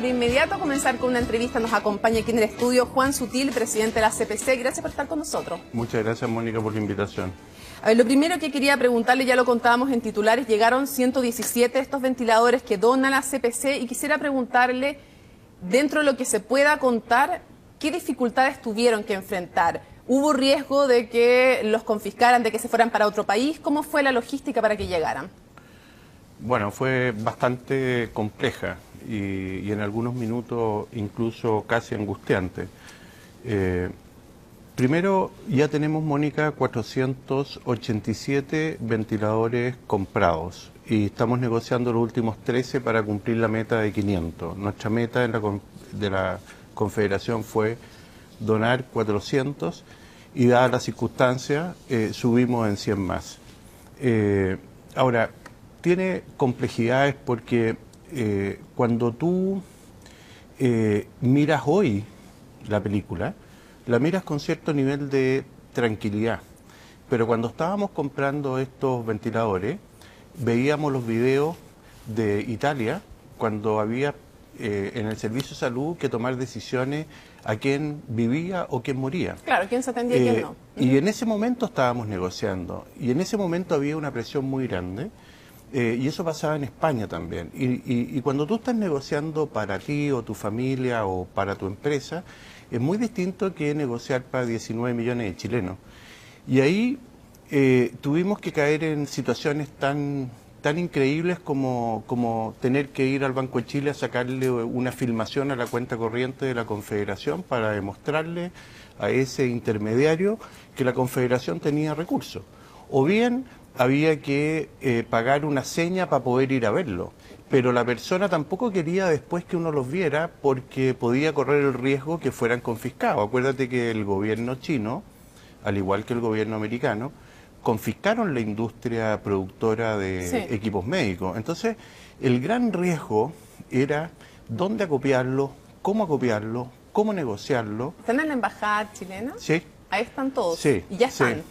de inmediato a comenzar con una entrevista. Nos acompaña aquí en el estudio Juan Sutil, presidente de la CPC. Gracias por estar con nosotros. Muchas gracias, Mónica, por la invitación. A ver, lo primero que quería preguntarle, ya lo contábamos en titulares, llegaron 117 de estos ventiladores que dona la CPC y quisiera preguntarle, dentro de lo que se pueda contar, ¿qué dificultades tuvieron que enfrentar? ¿Hubo riesgo de que los confiscaran, de que se fueran para otro país? ¿Cómo fue la logística para que llegaran? Bueno, fue bastante compleja y en algunos minutos incluso casi angustiante. Primero, ya tenemos, Mónica, 487 ventiladores comprados y estamos negociando los últimos 13 para cumplir la meta de 500. Nuestra meta de la Confederación fue donar 400 y dadas las circunstancias subimos en 100 más. Ahora, tiene complejidades porque cuando tú miras hoy la película, la miras con cierto nivel de tranquilidad, pero cuando estábamos comprando estos ventiladores, veíamos los videos de Italia, cuando había en el servicio de salud que tomar decisiones a quién vivía o quién moría. Claro, quién se atendía y quién no. Y en ese momento estábamos negociando, y en ese momento había una presión muy grande, y eso pasaba en España también. Y cuando tú estás negociando para ti o tu familia o para tu empresa, es muy distinto que negociar para 19 millones de chilenos. Y ahí tuvimos que caer en situaciones tan increíbles como tener que ir al Banco de Chile a sacarle una filmación a la cuenta corriente de la Confederación para demostrarle a ese intermediario que la Confederación tenía recursos. O bien había que pagar una seña para poder ir a verlo, pero la persona tampoco quería después que uno los viera porque podía correr el riesgo que fueran confiscados. Acuérdate que el gobierno chino, al igual que el gobierno americano, confiscaron la industria productora de equipos médicos. Entonces, el gran riesgo era dónde acopiarlo, cómo negociarlo. ¿Están en la embajada chilena? Sí. Ahí están todos. Sí. Y ya están. Sí.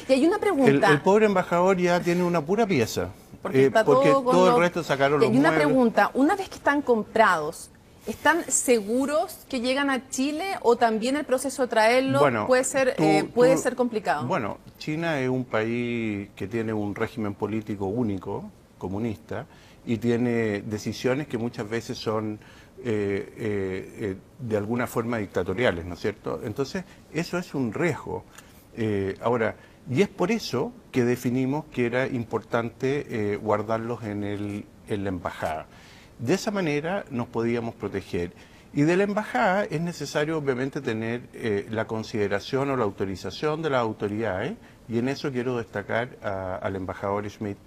Y hay una pregunta. El pobre embajador ya tiene una pura pieza, porque todo el resto sacaron los muebles. Y hay una pregunta, una vez que están comprados, ¿están seguros que llegan a Chile o también el proceso de traerlo puede ser complicado? Bueno, China es un país que tiene un régimen político único, comunista, y tiene decisiones que muchas veces son de alguna forma dictatoriales, ¿no es cierto? Entonces, eso es un riesgo. Ahora, y es por eso que definimos que era importante guardarlos en la embajada. De esa manera nos podíamos proteger. Y de la embajada es necesario obviamente tener la consideración o la autorización de las autoridades, y en eso quiero destacar al embajador Schmidt,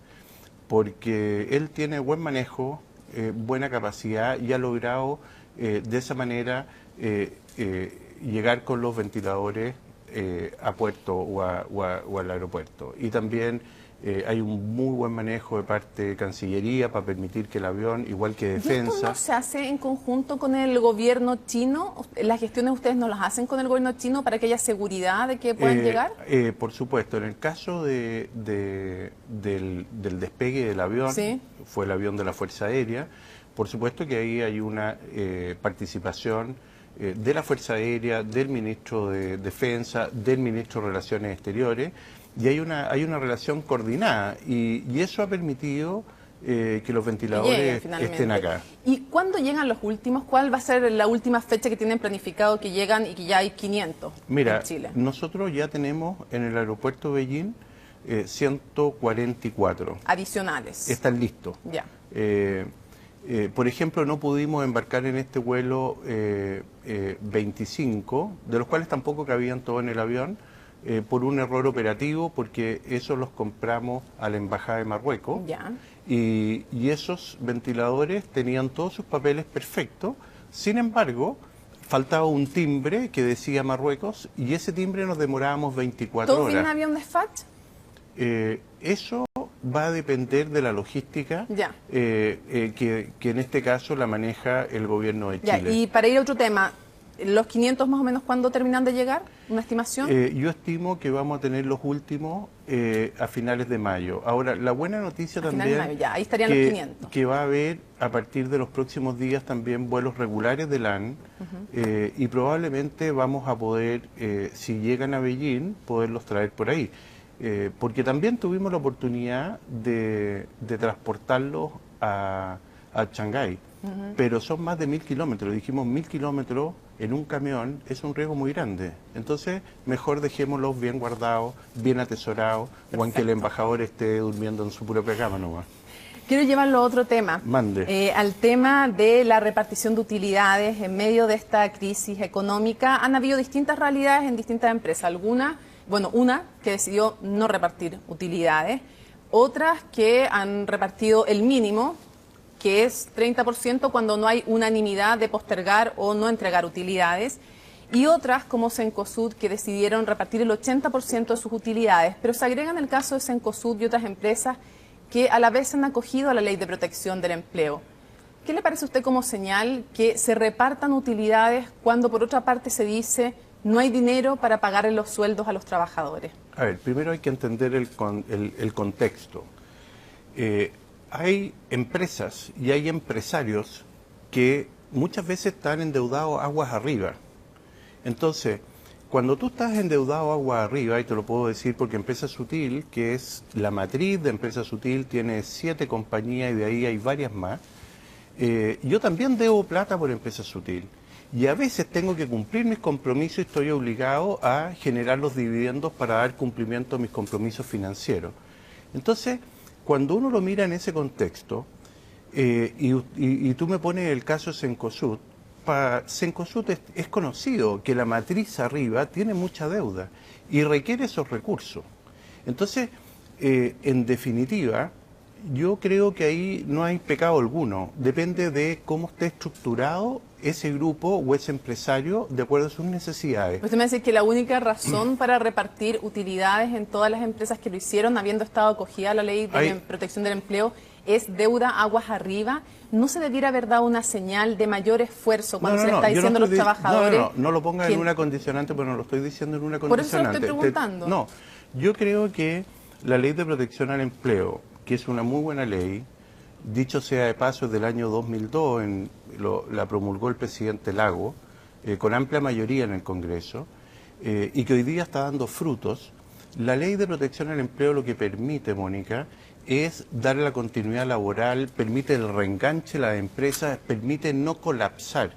porque él tiene buen manejo, buena capacidad y ha logrado de esa manera llegar con los ventiladores a puerto o al aeropuerto. Y también hay un muy buen manejo de parte de Cancillería para permitir que el avión, igual que Defensa... ¿Y esto no se hace en conjunto con el gobierno chino? ¿Las gestiones ustedes no las hacen con el gobierno chino para que haya seguridad de que puedan llegar? Por supuesto, en el caso del despegue del avión, fue el avión de la Fuerza Aérea, por supuesto que ahí hay una participación de la Fuerza Aérea, del Ministro de Defensa, del Ministro de Relaciones Exteriores, y hay una relación coordinada, y eso ha permitido que los ventiladores estén acá. ¿Y cuándo llegan los últimos? ¿Cuál va a ser la última fecha que tienen planificado que llegan y que ya hay 500 en Chile? Nosotros ya tenemos en el aeropuerto de Beijing 144. Adicionales. Están listos. Ya. Por ejemplo, no pudimos embarcar en este vuelo 25, de los cuales tampoco cabían todos en el avión, por un error operativo, porque esos los compramos a la Embajada de Marruecos. Ya. Y esos ventiladores tenían todos sus papeles perfectos, sin embargo, faltaba un timbre que decía Marruecos, y ese timbre nos demorábamos 24 horas. ¿Todo viene en avión dispatch? Eso va a depender de la logística que en este caso la maneja el gobierno de Chile. Y para ir a otro tema, ¿Los 500 más o menos cuándo terminan de llegar? ¿Una estimación? Yo estimo que vamos a tener los últimos a finales de mayo. Ahora, la buena noticia también finales de mayo, ya, ahí estarían los 500. que va a haber a partir de los próximos días también vuelos regulares de LAN y probablemente vamos a poder, si llegan a Beijing, poderlos traer por ahí. Porque también tuvimos la oportunidad de transportarlos a Shanghái, pero son más de 1000 kilómetros. Dijimos 1000 kilómetros en un camión es un riesgo muy grande. Entonces, mejor dejémoslos bien guardados, bien atesorados, o aunque el embajador esté durmiendo en su propia cama nomás. Quiero llevarlo a otro tema. Mande. Al tema de la repartición de utilidades en medio de esta crisis económica. Han habido distintas realidades en distintas empresas. Algunas, bueno, una que decidió no repartir utilidades, otras que han repartido el mínimo, que es 30% cuando no hay unanimidad de postergar o no entregar utilidades, y otras como Cencosud que decidieron repartir el 80% de sus utilidades, pero se agregan el caso de Cencosud y otras empresas que a la vez se han acogido a la Ley de Protección del Empleo. ¿Qué le parece a usted como señal que se repartan utilidades cuando por otra parte se dice no hay dinero para pagarle los sueldos a los trabajadores? A ver, primero hay que entender el contexto. Hay empresas y hay empresarios que muchas veces están endeudados aguas arriba. Entonces, cuando tú estás endeudado aguas arriba, y te lo puedo decir porque Empresa Sutil, que es la matriz de Empresa Sutil, tiene 7 compañías y de ahí hay varias más, yo también debo plata por Empresa Sutil. Y a veces tengo que cumplir mis compromisos y estoy obligado a generar los dividendos para dar cumplimiento a mis compromisos financieros. Entonces, cuando uno lo mira en ese contexto, y tú me pones el caso de Cencosud, para Cencosud es conocido que la matriz arriba tiene mucha deuda y requiere esos recursos. Entonces, en definitiva, yo creo que ahí no hay pecado alguno. Depende de cómo esté estructurado ese grupo o ese empresario de acuerdo a sus necesidades. Usted me dice que la única razón para repartir utilidades en todas las empresas que lo hicieron, habiendo estado acogida a la Ley de Protección del Empleo, es deuda aguas arriba. ¿No se debiera haber dado una señal de mayor esfuerzo cuando se le está diciendo a los trabajadores? No lo ponga en una condicionante, pero no lo estoy diciendo en una condicionante. Por eso lo estoy preguntando. No, yo creo que la Ley de Protección al Empleo, que es una muy buena ley, dicho sea de paso, es del año 2002, la promulgó el presidente Lago, con amplia mayoría en el Congreso, y que hoy día está dando frutos. La Ley de Protección al Empleo lo que permite, Mónica, es darle la continuidad laboral, permite el reenganche a las empresas, permite no colapsar.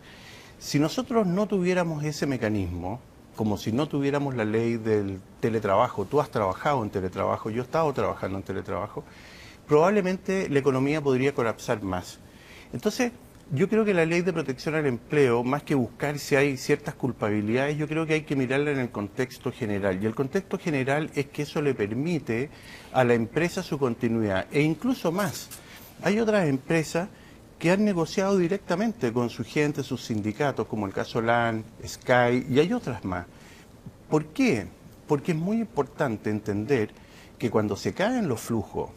Si nosotros no tuviéramos ese mecanismo, como si no tuviéramos la ley del teletrabajo, tú has trabajado en teletrabajo, yo he estado trabajando en teletrabajo, probablemente la economía podría colapsar más. Entonces, yo creo que la Ley de Protección al Empleo, más que buscar si hay ciertas culpabilidades, yo creo que hay que mirarla en el contexto general. Y el contexto general es que eso le permite a la empresa su continuidad. E incluso más, hay otras empresas que han negociado directamente con su gente, sus sindicatos, como el caso LAN, Sky, y hay otras más. ¿Por qué? Porque es muy importante entender que cuando se caen los flujos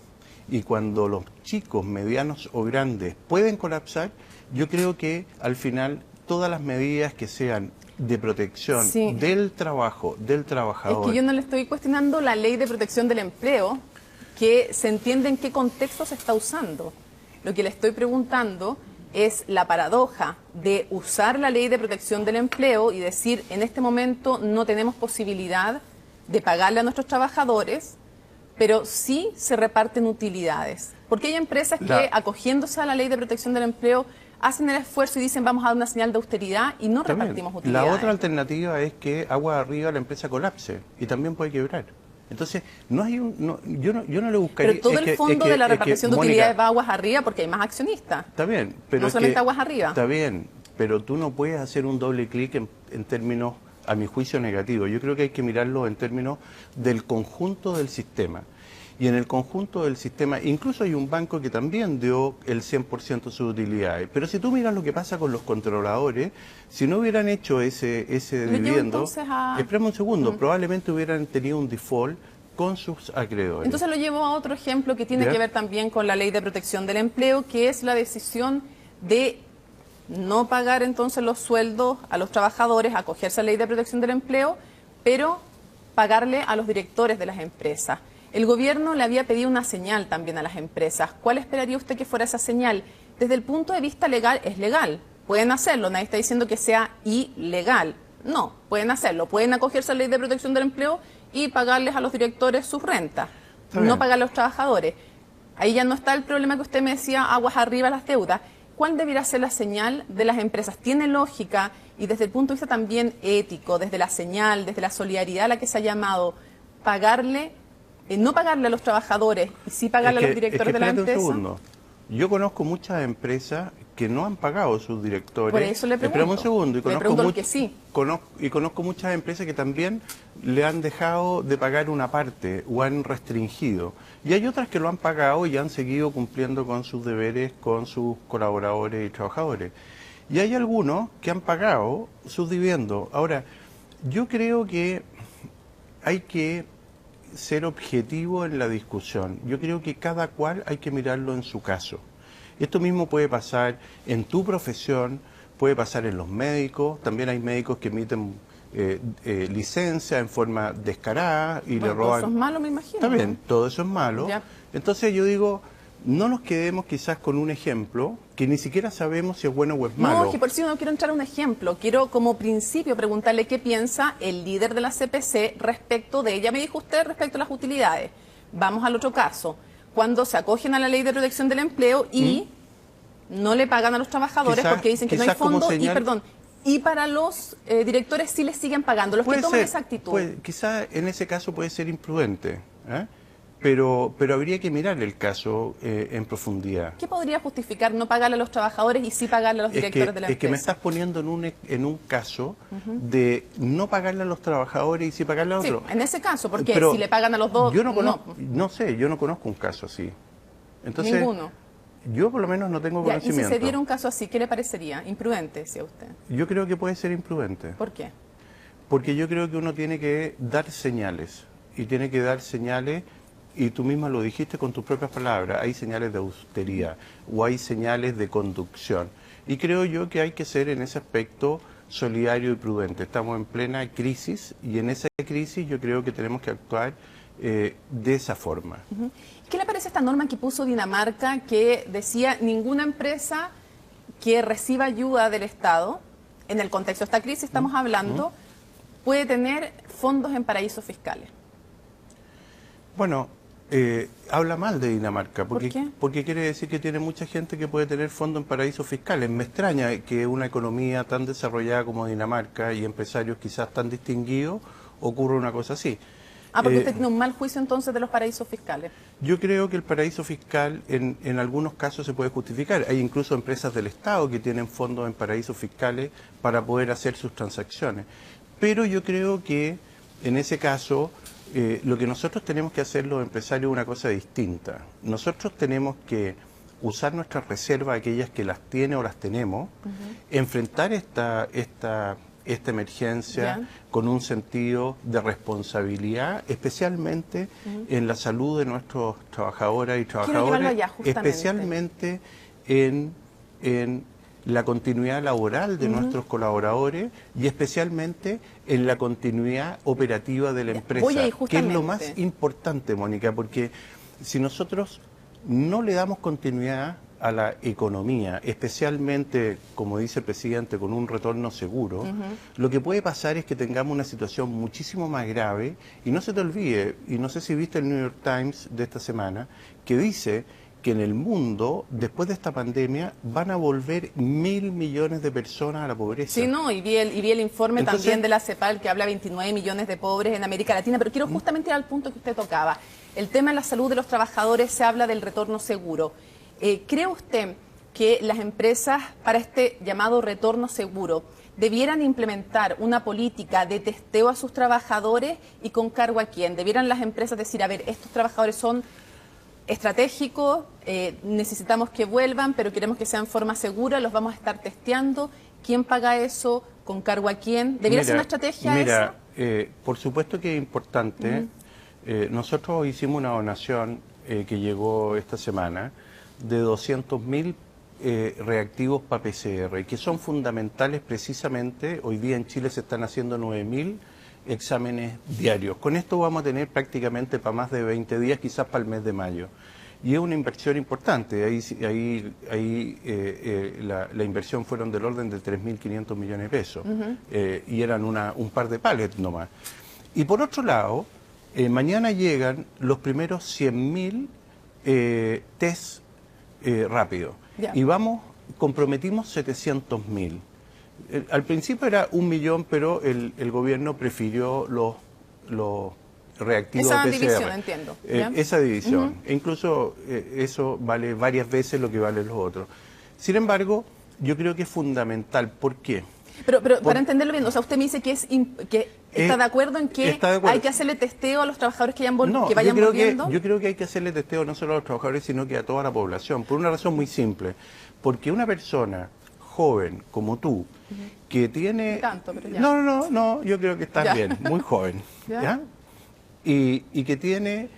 y cuando los chicos, medianos o grandes pueden colapsar, yo creo que al final todas las medidas que sean de protección del trabajo, del trabajador... Es que yo no le estoy cuestionando la Ley de Protección del Empleo, que se entiende en qué contexto se está usando. Lo que le estoy preguntando es la paradoja de usar la Ley de Protección del Empleo y decir, en este momento no tenemos posibilidad de pagarle a nuestros trabajadores, pero sí se reparten utilidades. Porque hay empresas que, acogiéndose a la Ley de Protección del Empleo, hacen el esfuerzo y dicen vamos a dar una señal de austeridad y no repartimos utilidades. La otra alternativa es que agua arriba la empresa colapse y también puede quebrar. Entonces, no hay yo no le buscaría... Pero todo el fondo de la repartición de utilidades va aguas arriba porque hay más accionistas. Está bien, pero no solamente aguas arriba. Está bien, pero tú no puedes hacer un doble clic en términos, a mi juicio, negativos. Yo creo que hay que mirarlo en términos del conjunto del sistema. Y en el conjunto del sistema, incluso hay un banco que también dio el 100% de sus utilidades. Pero si tú miras lo que pasa con los controladores, si no hubieran hecho ese dividendo, espérame un segundo, probablemente hubieran tenido un default con sus acreedores. Entonces lo llevo a otro ejemplo que tiene que ver también con la Ley de Protección del Empleo, que es la decisión de no pagar entonces los sueldos a los trabajadores, acogerse a la Ley de Protección del Empleo, pero pagarle a los directores de las empresas. El gobierno le había pedido una señal también a las empresas. ¿Cuál esperaría usted que fuera esa señal? Desde el punto de vista legal, es legal. Pueden hacerlo, nadie está diciendo que sea ilegal. No, pueden hacerlo. Pueden acogerse a la Ley de Protección del Empleo y pagarles a los directores sus rentas, no pagarle a los trabajadores. Ahí ya no está el problema que usted me decía, aguas arriba las deudas. ¿Cuál debería ser la señal de las empresas? ¿Tiene lógica? Y desde el punto de vista también ético, desde la señal, desde la solidaridad a la que se ha llamado, no pagarle a los trabajadores y sí pagarle a los directores de la empresa. Un segundo. Yo conozco muchas empresas que no han pagado a sus directores. Por eso le pregunto. Esperamos un segundo. Y conozco muchas empresas que también le han dejado de pagar una parte o han restringido. Y hay otras que lo han pagado y han seguido cumpliendo con sus deberes con sus colaboradores y trabajadores. Y hay algunos que han pagado sus dividendos. Ahora, yo creo que hay que ser objetivo en la discusión. Yo creo que cada cual hay que mirarlo en su caso. Esto mismo puede pasar en tu profesión, puede pasar en los médicos, también hay médicos que emiten licencia en forma descarada y le roban. Todo eso es malo, me imagino. Está bien, todo eso es malo. Ya. Entonces yo digo, no nos quedemos quizás con un ejemplo que ni siquiera sabemos si es bueno o es malo. No, es que por si no quiero entrar a un ejemplo. Quiero como principio preguntarle qué piensa el líder de la CPC respecto de, ya me dijo usted, respecto a las utilidades. Vamos al otro caso. Cuando se acogen a la Ley de Protección del Empleo y no le pagan a los trabajadores porque dicen que no hay fondo y para los directores sí les siguen pagando, los que toman esa actitud. Quizás en ese caso puede ser imprudente, pero habría que mirar el caso en profundidad. ¿Qué podría justificar no pagarle a los trabajadores y sí pagarle a los directores de la empresa? Es que me estás poniendo en un caso de no pagarle a los trabajadores y sí pagarle a otros. Sí, en ese caso, porque si le pagan a los dos, yo no conozco un caso así. Entonces, ninguno. Yo por lo menos no tengo conocimiento. Y si se diera un caso así, ¿qué le parecería? Imprudente, decía usted. Yo creo que puede ser imprudente. ¿Por qué? Porque yo creo que uno tiene que dar señales. Y tiene que dar señales, y tú misma lo dijiste con tus propias palabras, hay señales de austeridad o hay señales de conducción. Y creo yo que hay que ser en ese aspecto solidario y prudente. Estamos en plena crisis y en esa crisis yo creo que tenemos que actuar de esa forma. ¿Qué le parece esta norma que puso Dinamarca que decía ninguna empresa que reciba ayuda del Estado, en el contexto de esta crisis estamos hablando, puede tener fondos en paraísos fiscales? Bueno, habla mal de Dinamarca, ¿Por qué? Porque quiere decir que tiene mucha gente que puede tener fondos en paraísos fiscales. Me extraña que una economía tan desarrollada como Dinamarca y empresarios quizás tan distinguidos ocurra una cosa así. Porque usted tiene un mal juicio entonces de los paraísos fiscales. Yo creo que el paraíso fiscal en algunos casos se puede justificar. Hay incluso empresas del Estado que tienen fondos en paraísos fiscales para poder hacer sus transacciones. Pero yo creo que en ese caso lo que nosotros tenemos que hacer los empresarios es una cosa distinta. Nosotros tenemos que usar nuestras reservas, aquellas que las tiene o las tenemos, enfrentar esta emergencia con un sentido de responsabilidad, especialmente en la salud de nuestros trabajadoras y trabajadores, especialmente en la continuidad laboral de nuestros colaboradores y especialmente en la continuidad operativa de la empresa, que es lo más importante, Mónica, porque si nosotros no le damos continuidad a la economía, especialmente, como dice el presidente, con un retorno seguro, lo que puede pasar es que tengamos una situación muchísimo más grave, y no se te olvide, y no sé si viste el New York Times de esta semana, que dice que en el mundo, después de esta pandemia, van a volver 1.000 millones de personas a la pobreza. Sí, no, y vi el informe también de la CEPAL que habla de 29 millones de pobres en América Latina, pero quiero justamente ir al punto que usted tocaba. El tema de la salud de los trabajadores, se habla del retorno seguro. ¿Cree usted que las empresas, para este llamado retorno seguro, debieran implementar una política de testeo a sus trabajadores y con cargo a quién? ¿Debieran las empresas decir, a ver, estos trabajadores son estratégicos, necesitamos que vuelvan, pero queremos que sean en forma segura, los vamos a estar testeando? ¿Quién paga eso? ¿Con cargo a quién? ¿Debería ser una estrategia esa? Por supuesto que es importante. Nosotros hicimos una donación que llegó esta semana de 200.000 reactivos para PCR, que son fundamentales precisamente. Hoy día en Chile se están haciendo 9.000 exámenes diarios. Con esto vamos a tener prácticamente para más de 20 días, quizás para el mes de mayo. Y es una inversión importante. La inversión fueron del orden de 3.500 millones de pesos. Y eran un par de pallets nomás. Y por otro lado, mañana llegan los primeros 100.000 test rápidos. Y comprometimos 700.000. Al principio era 1 millón, pero el gobierno prefirió los reactivos esa PCR. división, entiendo. Esa división. E incluso eso vale varias veces lo que valen los otros. Sin embargo, yo creo que es fundamental. ¿Por qué? Pero para entenderlo bien, o sea, usted me dice que está de acuerdo en que hay que hacerle testeo a los trabajadores que vayan volviendo. Yo creo que hay que hacerle testeo no solo a los trabajadores, sino que a toda la población, por una razón muy simple. Porque una persona joven como tú, que tiene... Tanto, pero ya. No, yo creo que estás bien, muy joven. ¿Ya? Y que tiene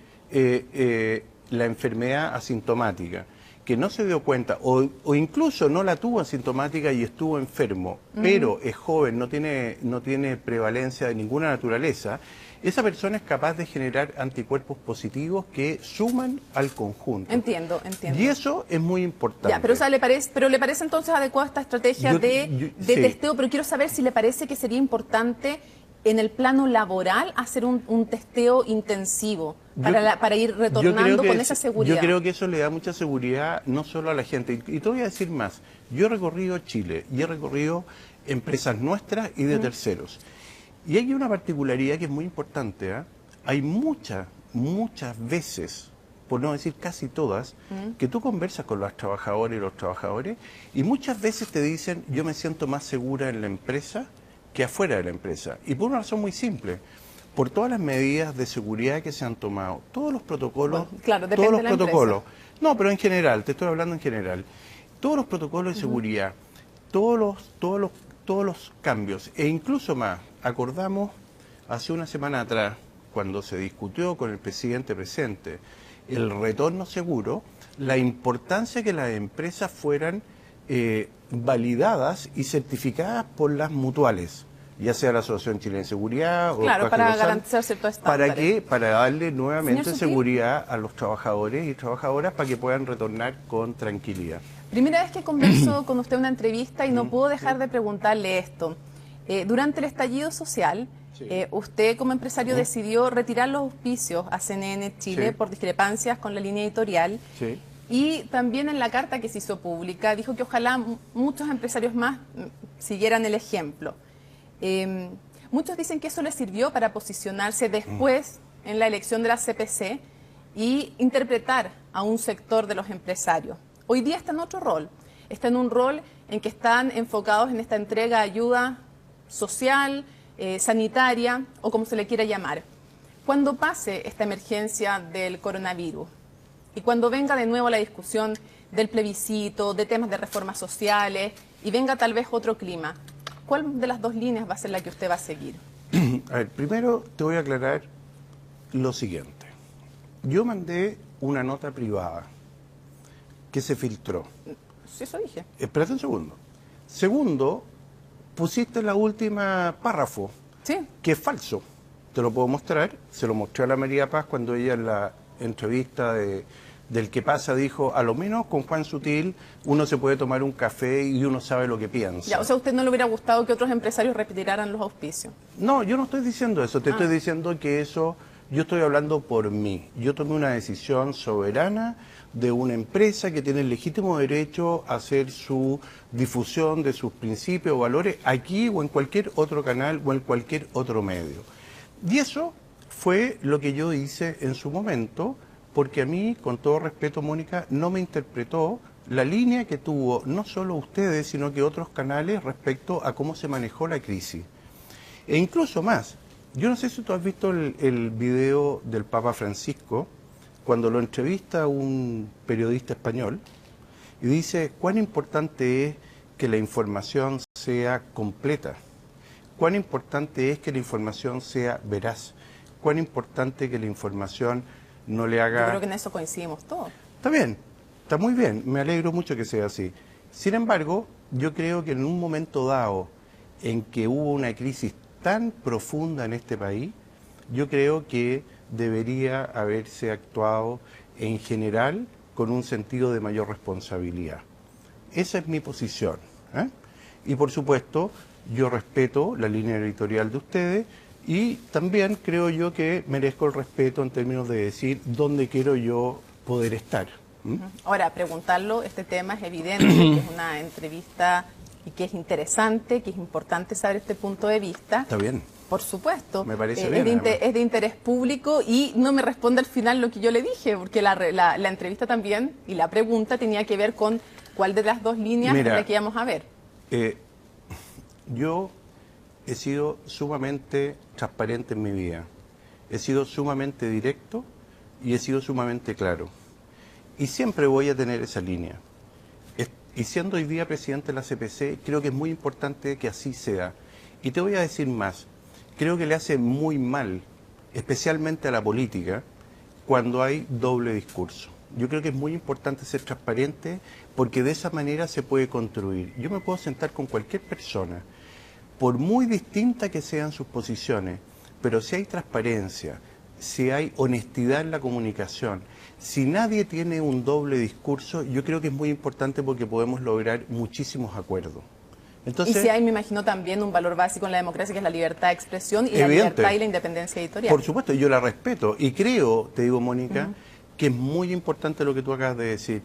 la enfermedad asintomática, que no se dio cuenta, o incluso no la tuvo asintomática y estuvo enfermo, pero es joven, no tiene prevalencia de ninguna naturaleza, esa persona es capaz de generar anticuerpos positivos que suman al conjunto. Entiendo. Y eso es muy importante. Ya, pero ¿le parece entonces adecuada esta estrategia de testeo? Pero quiero saber si le parece que sería importante en el plano laboral hacer un testeo intensivo para ir retornando con esa seguridad. Yo creo que eso le da mucha seguridad no solo a la gente. Y te voy a decir más. Yo he recorrido Chile y he recorrido empresas nuestras y de terceros. Y hay una particularidad que es muy importante. Hay muchas veces, por no decir casi todas, que tú conversas con los trabajadores y muchas veces te dicen, yo me siento más segura en la empresa que afuera de la empresa. Y por una razón muy simple, por todas las medidas de seguridad que se han tomado, todos los protocolos, bueno, claro, depende todos los de la protocolos. Empresa. No, pero en general, te estoy hablando en general. Todos los protocolos de seguridad, todos los cambios, e incluso más, acordamos hace una semana atrás, cuando se discutió con el presidente presente el retorno seguro, la importancia que las empresas fueran validadas y certificadas por las mutuales, ya sea la Asociación Chilena de Seguridad o claro, para garantizar ciertos estándares. ¿Para qué? Para darle nuevamente Señor seguridad a los trabajadores y trabajadoras para que puedan retornar con tranquilidad. Primera vez que converso con usted en una entrevista y no puedo dejar de preguntarle esto. Durante el estallido social, usted como empresario decidió retirar los auspicios a CNN Chile por discrepancias con la línea editorial. Y también en la carta que se hizo pública dijo que ojalá muchos empresarios más siguieran el ejemplo. Muchos dicen que eso les sirvió para posicionarse después en la elección de la CPC y interpretar a un sector de los empresarios. Hoy día está en otro rol, está en un rol en que están enfocados en esta entrega de ayuda social, sanitaria o como se le quiera llamar. Cuando pase esta emergencia del coronavirus y cuando venga de nuevo la discusión del plebiscito, de temas de reformas sociales y venga tal vez otro clima, ¿cuál de las dos líneas va a ser la que usted va a seguir? A ver, primero te voy a aclarar lo siguiente. Yo mandé una nota privada que se filtró. Sí, eso dije. Espérate un segundo. Segundo, pusiste la última párrafo, que es falso. Te lo puedo mostrar. Se lo mostré a la María Paz cuando ella en la entrevista del Que Pasa dijo, a lo menos con Juan Sutil uno se puede tomar un café y uno sabe lo que piensa. Ya, o sea, ¿a usted no le hubiera gustado que otros empresarios retiraran los auspicios? No, yo no estoy diciendo eso. Te estoy diciendo que eso, yo estoy hablando por mí. Yo tomé una decisión soberana de una empresa que tiene el legítimo derecho a hacer su difusión de sus principios o valores aquí o en cualquier otro canal o en cualquier otro medio. Y eso fue lo que yo hice en su momento, porque a mí, con todo respeto, Mónica, no me interpretó la línea que tuvo no solo ustedes, sino que otros canales respecto a cómo se manejó la crisis. E incluso más, yo no sé si tú has visto el video del Papa Francisco, cuando lo entrevista un periodista español, y dice cuán importante es que la información sea completa, cuán importante es que la información sea veraz, cuán importante que la información no le haga... Yo creo que en eso coincidimos todos. Está bien, está muy bien, me alegro mucho que sea así. Sin embargo, yo creo que en un momento dado en que hubo una crisis tan profunda en este país, yo creo que debería haberse actuado en general con un sentido de mayor responsabilidad. Esa es mi posición, ¿eh? Y por supuesto, yo respeto la línea editorial de ustedes y también creo yo que merezco el respeto en términos de decir dónde quiero yo poder estar. Ahora, preguntarlo, este tema es evidente, que es una entrevista y que es interesante, que es importante saber este punto de vista. Está bien. Por supuesto. Me parece bien. Es de interés público y no me responde al final lo que yo le dije, porque la entrevista también y la pregunta tenía que ver con cuál de las dos líneas es la que íbamos a ver. Yo he sido sumamente transparente en mi vida. He sido sumamente directo y he sido sumamente claro. Y siempre voy a tener esa línea. Y siendo hoy día presidente de la CPC, creo que es muy importante que así sea. Y te voy a decir más. Creo que le hace muy mal, especialmente a la política, cuando hay doble discurso. Yo creo que es muy importante ser transparente porque de esa manera se puede construir. Yo me puedo sentar con cualquier persona, por muy distinta que sean sus posiciones, pero si hay transparencia, si hay honestidad en la comunicación, si nadie tiene un doble discurso, yo creo que es muy importante porque podemos lograr muchísimos acuerdos. Entonces, y si hay, me imagino, también un valor básico en la democracia, que es la libertad de expresión y la libertad y la independencia editorial. Por supuesto, yo la respeto y creo, te digo, Mónica, que es muy importante lo que tú acabas de decir,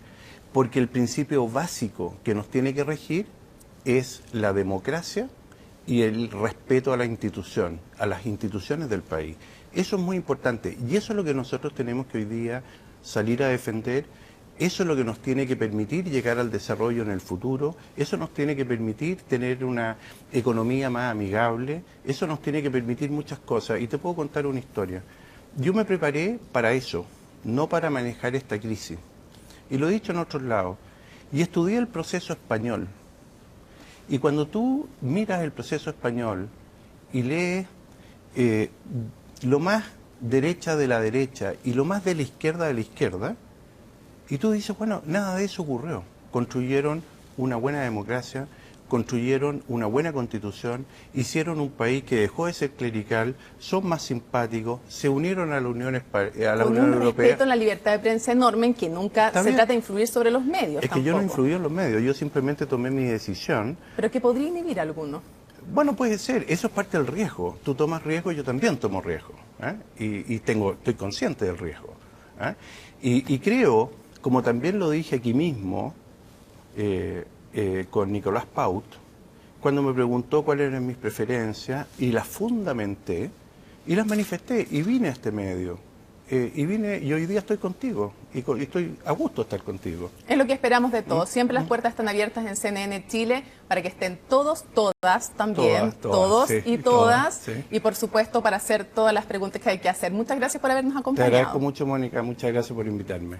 porque el principio básico que nos tiene que regir es la democracia y el respeto a la institución, a las instituciones del país. Eso es muy importante y eso es lo que nosotros tenemos que hoy día salir a defender. Eso es lo que nos tiene que permitir llegar al desarrollo en el futuro, eso nos tiene que permitir tener una economía más amigable, eso nos tiene que permitir muchas cosas. Y te puedo contar una historia. Yo me preparé para eso, no para manejar esta crisis. Y lo he dicho en otros lados. Y estudié el proceso español. Y cuando tú miras el proceso español y lees lo más derecha de la derecha y lo más de la izquierda, y tú dices, bueno, nada de eso ocurrió. Construyeron una buena democracia, construyeron una buena constitución, hicieron un país que dejó de ser clerical, son más simpáticos, se unieron a la Unión Europea. Con un respeto a la libertad de prensa enorme en que nunca se trata de influir sobre los medios. Es que yo no influí en los medios, yo simplemente tomé mi decisión. Pero que podría inhibir a alguno. Bueno, puede ser, eso es parte del riesgo. Tú tomas riesgo, yo también tomo riesgo. Y estoy consciente del riesgo. Y creo, como también lo dije aquí mismo con Nicolás Paut, cuando me preguntó cuáles eran mis preferencias, y las fundamenté, y las manifesté, y vine a este medio. Y hoy día estoy contigo, y estoy a gusto de estar contigo. Es lo que esperamos de todos. Siempre las puertas están abiertas en CNN Chile para que estén todos, todas también, todos sí, y todas, sí. Y por supuesto para hacer todas las preguntas que hay que hacer. Muchas gracias por habernos acompañado. Te agradezco mucho, Mónica, muchas gracias por invitarme.